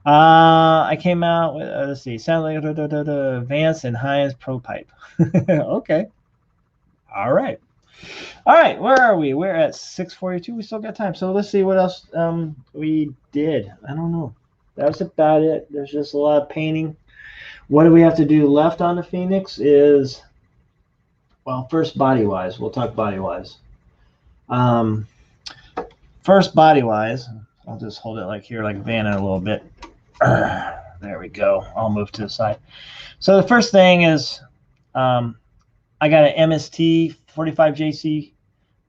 I came out with, let's see, sound like Vance and Heinz Pro Pipe. Okay. All right. All right. Where are we? We're at 6:42. We still got time. So let's see what else we did. I don't know. That was about it. There's just a lot of painting. What do we have to do left on the Phoenix is, well, first body-wise. We'll talk body-wise. First body-wise, I'll just hold it like here, like Vanna a little bit. There we go. I'll move to the side. So the first thing is I got an MST 45JC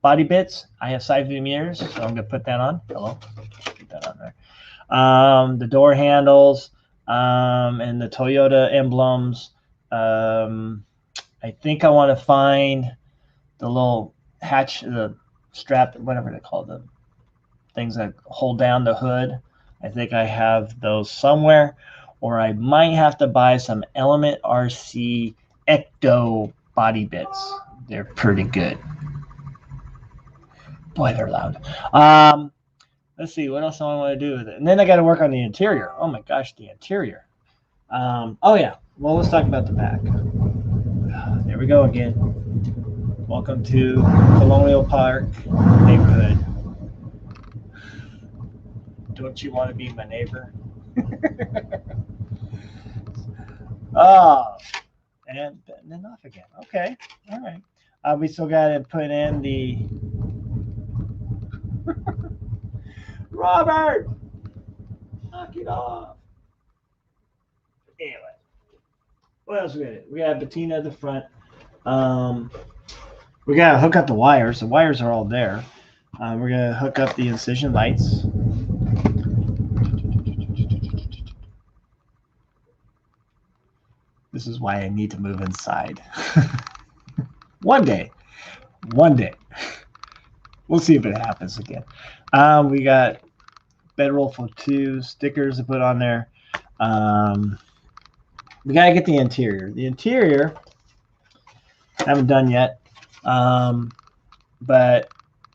body bits. I have side view mirrors, so I'm going to put that on. Hello. Put that on there. The door handles and the Toyota emblems. I think I want to find the little hatch, the strap, whatever they call them, things that hold down the hood. I think I have those somewhere, or I might have to buy some Element RC Ecto body bits. They're pretty good. Boy, they're loud. Let's see what else do I want to do with it. And then I got to work on the interior. Oh my gosh, the interior. Oh yeah. Well, let's talk about the back. There we go again. Welcome to Colonial Park neighborhood. Don't you want to be my neighbor? Oh, and then off again. Okay, all right. We still got to put in the Robert. Knock it off. Anyway, what else we got? We got patina at the front. We got to hook up the wires. The wires are all there. We're going to hook up the incision lights. This is why I need to move inside. One day. We'll see if it happens again. We got bedroll for 2 stickers to put on there. We got to get the interior. The interior, I haven't done yet. But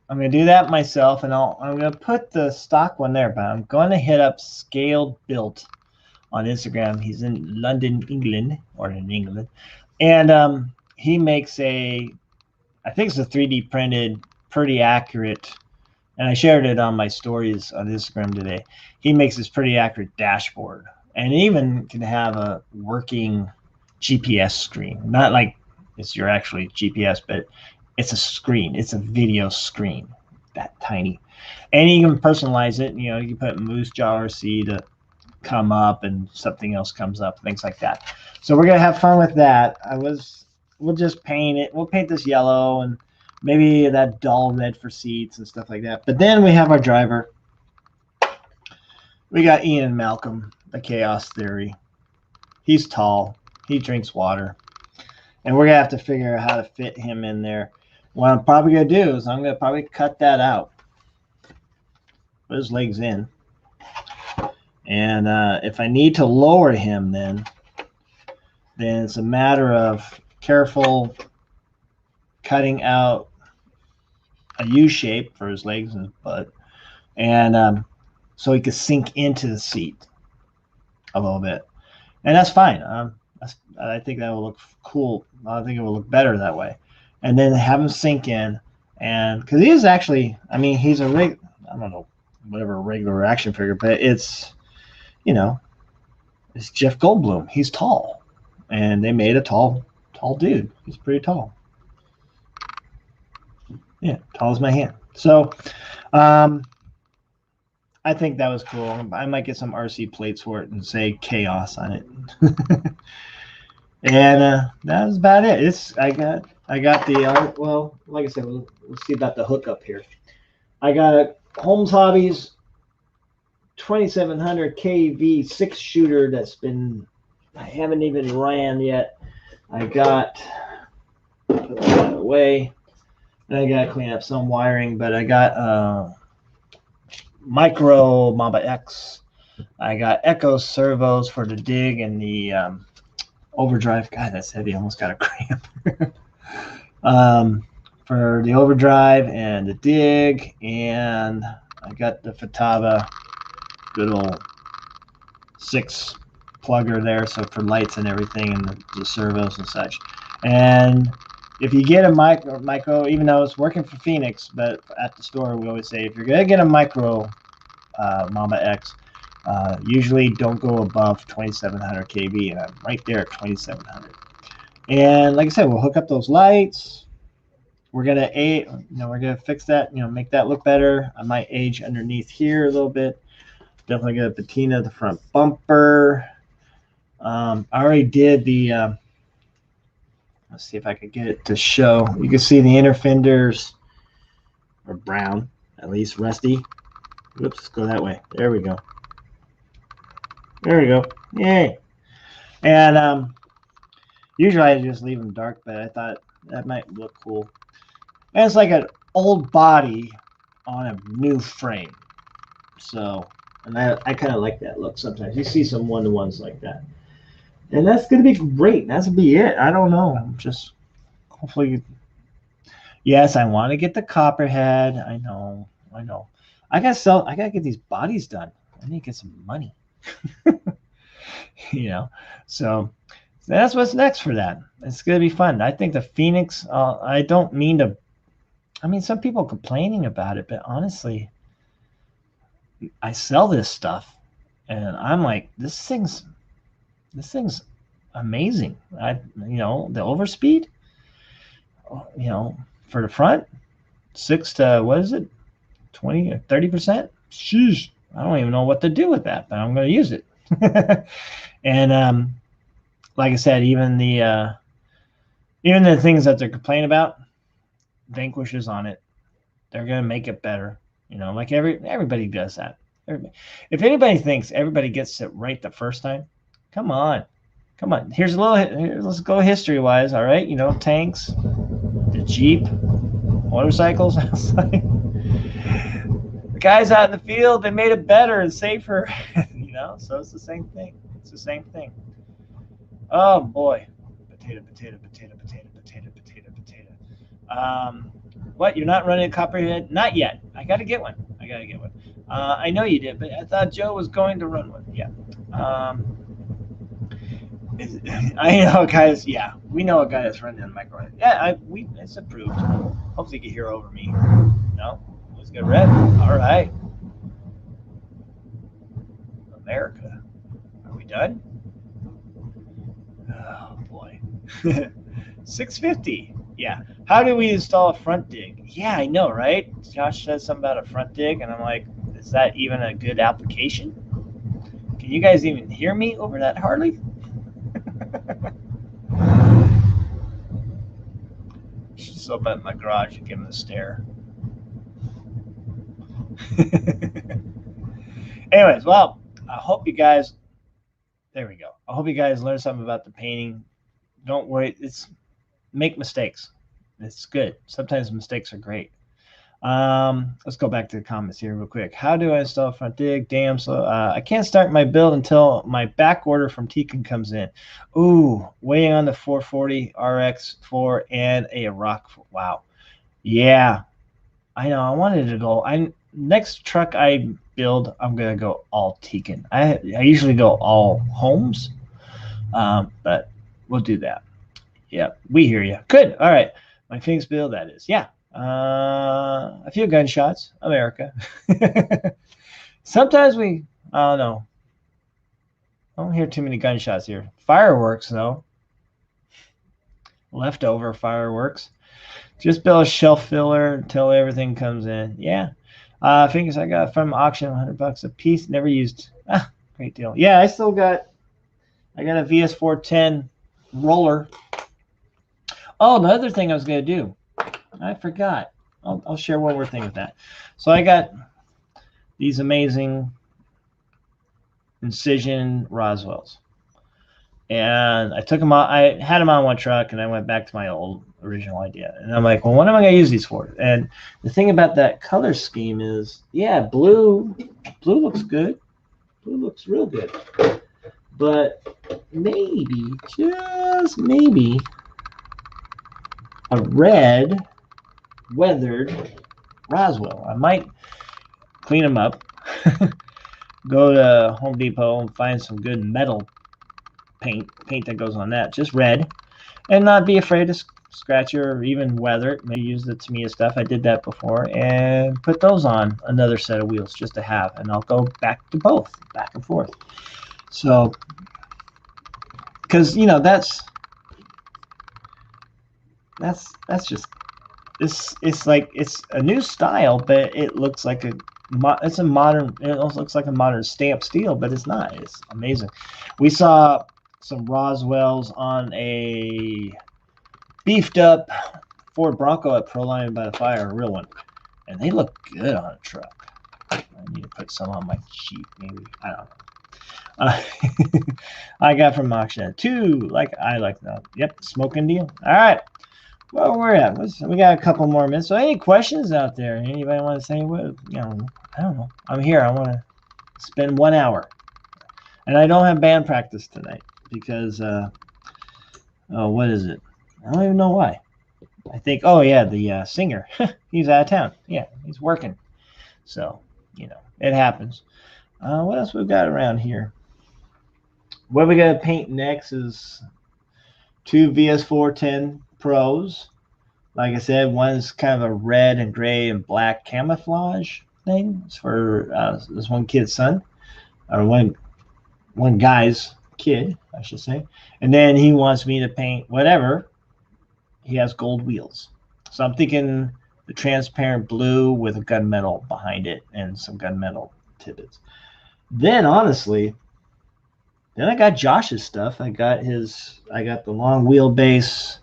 I'm going to do that myself, and I'm going to put the stock one there, but I'm going to hit up Scaled Built on Instagram. He's in London, England, and he makes I think it's a 3D printed, pretty accurate, and I shared it on my stories on Instagram today. He makes this pretty accurate dashboard, and even can have a working GPS screen. Not like it's your actually GPS, but it's a screen. It's a video screen. that tiny. And you can personalize it. You know, you can put Moosejaw RC to come up and something else comes up, things like that. So we're going to have fun with that. We'll just paint it. We'll paint this yellow and maybe that dull red for seats and stuff like that. But then we have our driver. We got Ian and Malcolm, the Chaos Theory. He's tall. He drinks water. And we're going to have to figure out how to fit him in there. What I'm probably going to do is I'm going to probably cut that out. Put his legs in. And if I need to lower him then it's a matter of careful cutting out a U shape for his legs and his butt. And so he could sink into the seat a little bit. And that's fine. I think that will look cool. I think it will look better that way. And then have him sink in. And because he is actually, I mean, he's I don't know, whatever regular action figure, but it's, you know, it's Jeff Goldblum. He's tall. And they made a tall dude. He's pretty tall. Yeah, tall as my hand. So I think that was cool. I might get some RC plates for it and say Chaos on it. And that was about it. I got the well, like I said, we'll see about the hookup here. I got a Holmes Hobbies 2700 KV 6-shooter that's been, I haven't even ran yet. I got, put that away. And I got to clean up some wiring, but I got Micro Mamba X. I got Echo servos for the dig and the overdrive. God, that's heavy. I almost got a cramp. For the overdrive and the dig, and I got the Futaba good old 6 plugger there, so for lights and everything, and the servos and such. And if you get a micro, even though it's working for Phoenix, but at the store we always say if you're gonna get a micro Mamba X, usually don't go above 2700 kV, and I'm right there at 2700. And like I said, we'll hook up those lights. We're gonna fix that, make that look better. I might age underneath here a little bit. Definitely gonna patina the front bumper. I already did the. Let's see if I could get it to show. You can see the inner fenders are brown, at least rusty. Whoops, let's go that way. There we go. There we go. Yay. And usually I just leave them dark, but I thought that might look cool. And it's like an old body on a new frame. So, and I kind of like that look sometimes. You see some one-to-ones like that. And that's going to be great. That's going to be it. I don't know. Just hopefully. Yes, I want to get the Copperhead. I know. I got to get these bodies done. I need to get some money. So that's what's next for that. It's going to be fun. I think the Phoenix, I don't mean to, some people complaining about it, but honestly, I sell this stuff and I'm like, this thing's amazing. The overspeed, for the front, 6 to, what is it, 20 or 30%? Sheesh, I don't even know what to do with that, but I'm going to use it. And like I said, even the things that they're complaining about, Vanquish is on it. They're going to make it better. Like everybody does that. If anybody thinks everybody gets it right the first time, come on. Here's let's go history-wise, all right? Tanks, the Jeep, motorcycles outside. The guys out in the field, they made it better and safer, so it's the same thing. Oh, boy. Potato. What? You're not running a Copperhead? Not yet. I got to get one. I know you did, but I thought Joe was going to run one. Yeah. I know, guys. Yeah, we know a guy that's running a microhead. Yeah, it's approved. Hopefully, you can hear over me. No, let's get red. All right. America, are we done? Oh boy. 650. Yeah. How do we install a front dig? Yeah, I know, right? Josh said something about a front dig, and I'm like, is that even a good application? Can you guys even hear me over that, Harley? She's up at my garage and giving a stare. Anyways, well, I hope you guys. There we go. I hope you guys learned something about the painting. Don't worry. Make mistakes. It's good. Sometimes mistakes are great. Let's go back to the comments here real quick. How do I install front dig? Damn, so I can't start my build until my back order from Tekin comes in. Ooh, waiting on the 440 RX4 and a rock. Wow. Yeah, I know. I wanted to go. Next truck I build, I'm gonna go all Tekin. I usually go all homes, but we'll do that. Yeah, we hear you. Good. All right. My Phoenix build, that is. Yeah. A few gunshots, America. Sometimes I don't know. I don't hear too many gunshots here. Fireworks, though. Leftover fireworks. Just build a shelf filler until everything comes in. Yeah. Fingers I got from auction, $100 a piece. Never used. Great deal. Yeah, I got a VS410 roller. Oh, the other thing I was going to do. I forgot. I'll share one more thing with that. So I got these amazing Incision Roswells. And I took them out. I had them on one truck, and I went back to my old original idea. And I'm like, well, what am I going to use these for? And the thing about that color scheme is, yeah, blue looks good. Blue looks real good. But maybe, just maybe, a red weathered Roswell. I might clean them up, go to Home Depot and find some good metal paint that goes on that, just red, and not be afraid to scratch it or even weather it. Maybe use the Tamiya stuff. I did that before, and put those on another set of wheels just to have, and I'll go back to both, back and forth. So, because that's just it's like it's a new style, but it looks like it's a modern. It also looks like a modern stamp steel, but it's not. It's amazing. We saw some Roswells on a beefed up Ford Bronco at Proline by the Fire, a real one, and they look good on a truck. I need to put some on my Jeep, maybe. I don't know. I got from auction two. I like that. Yep, smoking deal. All right. Well, we're at. We got a couple more minutes. So, any questions out there? Anybody want to say what? I don't know. I'm here. I want to spend 1 hour, and I don't have band practice tonight because what is it? I don't even know why. I think. Oh yeah, the singer. He's out of town. Yeah, he's working. So it happens. What else we've got around here? What we got to paint next is two VS410 Pros. Like I said, one's kind of a red and gray and black camouflage thing. It's for this one kid's son, or one guy's kid, I should say. And then he wants me to paint whatever. He has gold wheels. So I'm thinking the transparent blue with a gunmetal behind it and some gunmetal tippets. Then honestly, I got Josh's stuff. I got the long wheelbase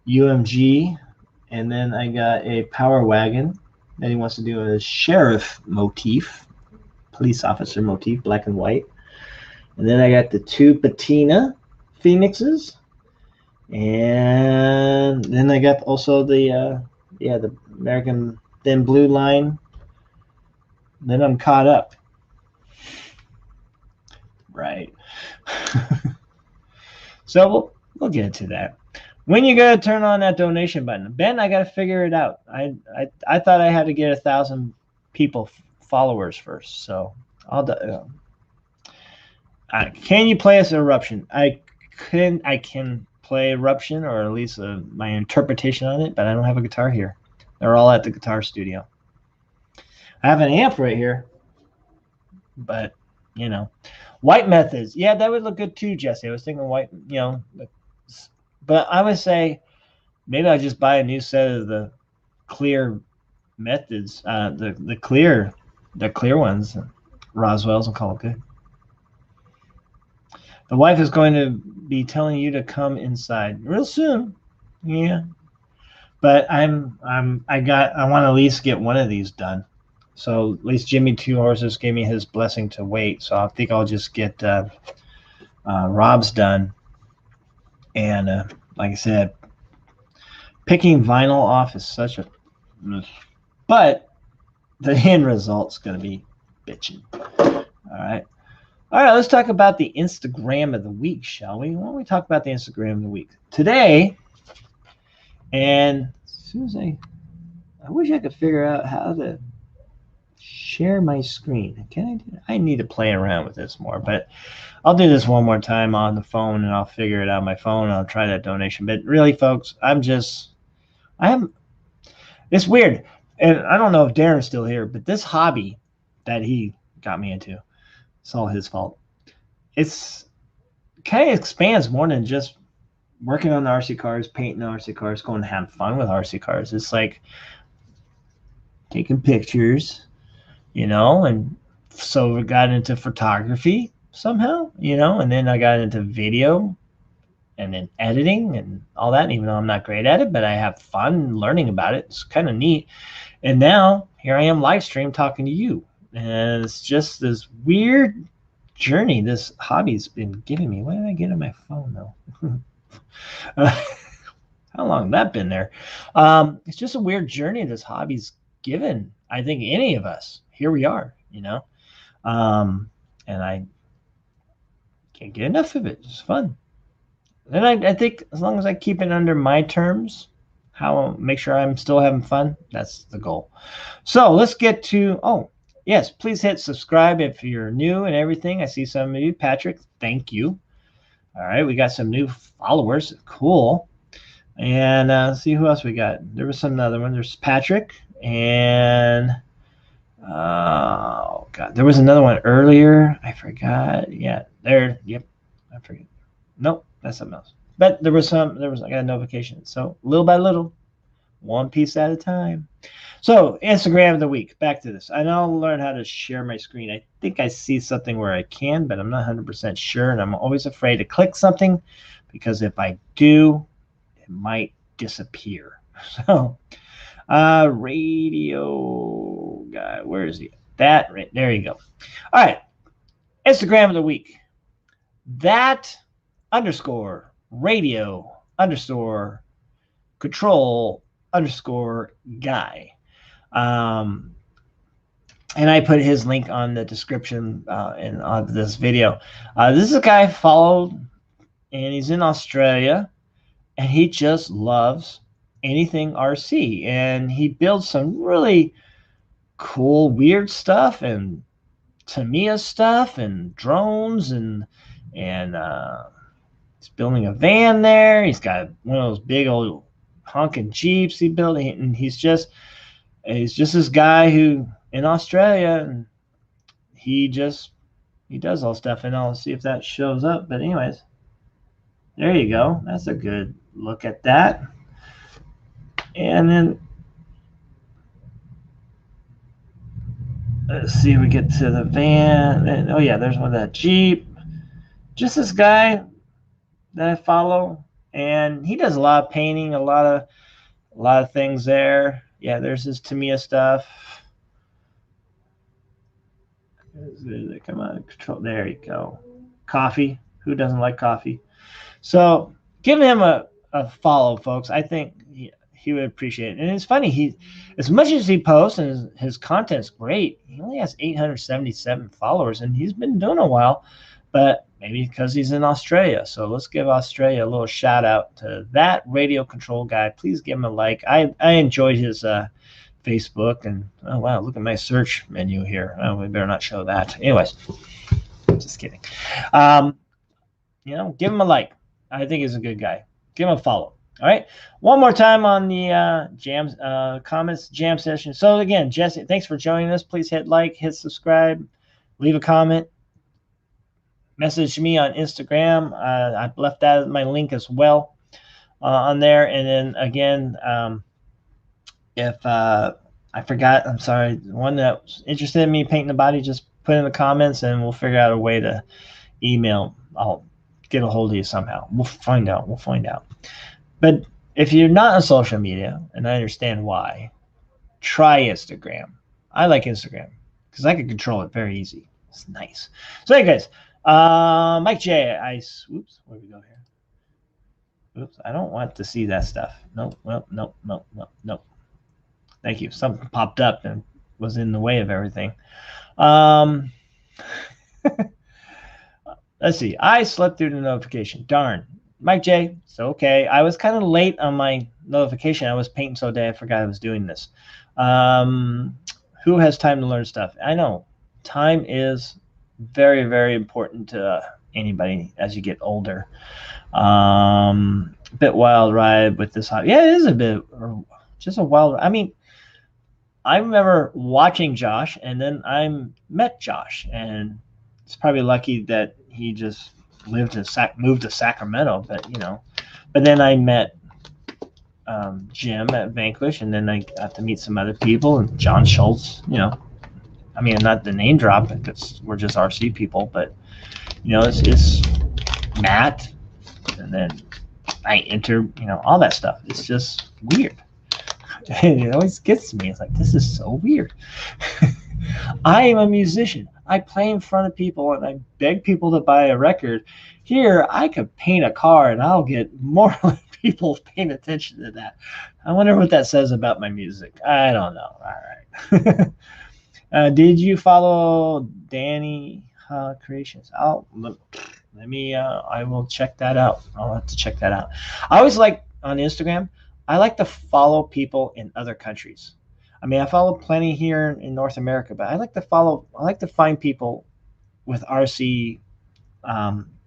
UMG, and then I got a Power Wagon that he wants to do a sheriff motif, police officer motif, black and white. And then I got the two patina Phoenixes, and then I got also the American Thin Blue line. Then I'm caught up. Right. So we'll get into that. When you gotta turn on that donation button, Ben, I gotta figure it out. I thought I had to get 1,000 people followers first, so I'll. Can you play us Eruption? I can play Eruption, or at least my interpretation on it, but I don't have a guitar here. They're all at the guitar studio. I have an amp right here, but white methods. Yeah, that would look good too, Jesse. I was thinking white, but I would say Maybe I'll just buy a new set of the clear methods, the clear ones, Roswell's, and call it good. The wife is going to be telling you to come inside real soon. Yeah. But I want to at least get one of these done. So at least Jimmy Two Horses gave me his blessing to wait. So I think I'll just get Rob's done. And like I said, picking vinyl off is such a, but the end result's going to be bitching. All right. All right, let's talk about the Instagram of the week, shall we? Why don't we talk about the Instagram of the week today? And as soon as I wish I could figure out how to share my screen. Can I do that? I need to play around with this more, but I'll do this one more time on the phone, and I'll figure it out on my phone, and I'll try that donation. But really, folks, it's weird. And I don't know if Darren's still here, but this hobby that he got me into, it's all his fault. It's kind of expands more than just working on the RC cars, painting the RC cars, going to have fun with RC cars. It's like taking pictures, and so we got into photography somehow, and then I got into video and then editing and all that. And even though I'm not great at it, but I have fun learning about it. It's kind of neat. And now here I am live stream talking to you. And it's just this weird journey this hobby's been giving me. Why did I get on my phone though? How long has that been there? It's just a weird journey this hobby's given, I think, any of us. Here we are, and I can't get enough of it. It's fun. And I think as long as I keep it under my terms, make sure I'm still having fun, that's the goal. So let's get to, yes, please hit subscribe if you're new and everything. I see some of you. Patrick, thank you. All right, we got some new followers. Cool. And let's see who else we got. There was another one. There's Patrick. And, oh, God. There was another one earlier. I forgot. Yeah, there. Yep. I forget. Nope, that's something else. But I got a notification. So little by little, one piece at a time. So Instagram of the week. Back to this. I now learn how to share my screen. I think I see something where I can, but I'm not 100% sure. And I'm always afraid to click something because if I do, it might disappear. So radio guy, where is he? That right there you go. All right. Instagram of the week. That _ radio _ control _ guy. And I put his link on the description of this video. This is a guy I followed, and he's in Australia, and he just loves anything RC, and he builds some really cool, weird stuff, and Tamiya stuff, and drones, and he's building a van there. He's got one of those big old honking Jeeps he built, and he's just this guy who in Australia, and he does all stuff. And I'll see if that shows up. But anyways, there you go. That's a good look at that. And then let's see, we get to the van. And, oh yeah, there's one of that Jeep. Just this guy that I follow, and he does a lot of painting, a lot of things there. Yeah, there's his Tamiya stuff. Come on, control. There you go. Coffee. Who doesn't like coffee? So give him a follow, folks. I think he would appreciate it. And it's funny, as much as he posts and his content's great, he only has 877 followers, and he's been doing a while, but maybe because he's in Australia. So let's give Australia a little shout out to that radio control guy. Please give him a like. I enjoyed his Facebook, and oh wow, look at my search menu here. Oh, we better not show that. Anyways, just kidding. Give him a like. I think he's a good guy. Give him a follow. All right. One more time on the comments jam session. So again, Jesse, thanks for joining us. Please hit like, hit subscribe, leave a comment, message me on Instagram. I've left that as my link as well. on there. And then again, if I forgot, I'm sorry, one that's interested in me painting the body, just put in the comments and we'll figure out a way to email. I'll get a hold of you somehow. We'll find out. We'll find out. But if you're not on social media, and I understand why, try Instagram. I like Instagram because I can control it very easy. It's nice. So, hey guys, Mike J. Oops, where do we go here? Oops, I don't want to see that stuff. Nope, well, nope. Thank you. Something popped up and was in the way of everything. Let's see. I slept through the notification. Darn. Mike J. So okay. I was kind of late on my notification. I was painting so day I forgot I was doing this. Who has time to learn stuff? I know. Time is very, very important to anybody as you get older. Bit wild ride with this hobby. Yeah, it is a bit, just a wild. I mean, I remember watching Josh, and then I met Josh, and it's probably lucky that he just moved to Sacramento. But but then I met Jim at Vanquish, and then I got to meet some other people, and John Schultz. I mean, not the name drop because we're just RC people, but it's Matt, and then I enter, all that stuff. It's just weird. And it always gets to me. It's like, this is so weird. I am a musician. I play in front of people and I beg people to buy a record. Here, I could paint a car and I'll get more people paying attention to that. I wonder what that says about my music. I don't know. All right. Did you follow Danny Creations? Let me, I will check that out. I'll have to check that out. I always like on Instagram, I like to follow people in other countries. I mean, I follow plenty here in North America, but I like to find people with RC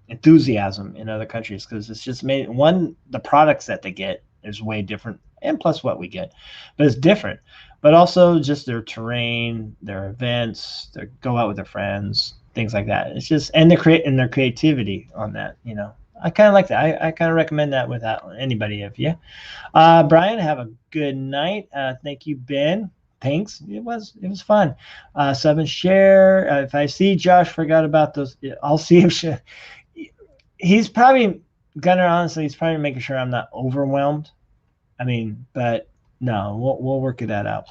enthusiasm in other countries because it's just made the products that they get is way different, and plus what we get, but it's different. But also just their terrain, their events, their go out with their friends, things like that. It's just and their creativity on that, I kind of like that. I kind of recommend that without anybody of you. Brian, have a good night. Thank you, Ben. Thanks. It was fun. Sub and share. If I see Josh forgot about those, I'll see him. He's probably Gunner. Honestly, he's probably making sure I'm not overwhelmed. I mean, but no, we'll work that out.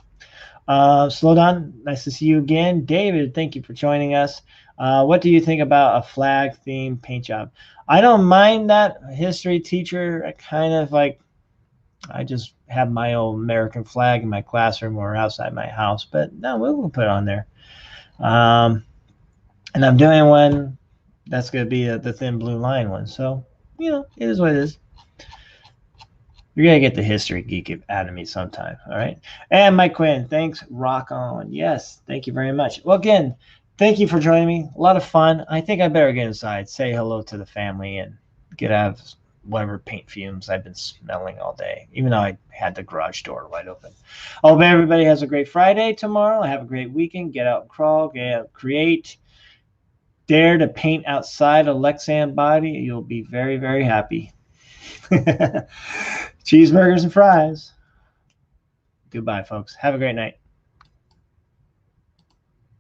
Slow down. Nice to see you again, David. Thank you for joining us. What do you think about a flag theme paint job? I don't mind that. History teacher, I kind of like, I just have my old American flag in my classroom or outside my house, but no, we'll put it on there. And I'm doing one that's going to be the thin blue line one. So, it is what it is. You're going to get the history geek out of me sometime. All right. And Mike Quinn, thanks. Rock on. Yes. Thank you very much. Well, again, thank you for joining me. A lot of fun. I think I better get inside, say hello to the family, and get out of whatever paint fumes I've been smelling all day, even though I had the garage door wide open. I hope everybody has a great Friday tomorrow. Have a great weekend. Get out and crawl. Get out, create. Dare to paint outside a Lexan body. You'll be very, very happy. Cheeseburgers and fries. Goodbye, folks. Have a great night.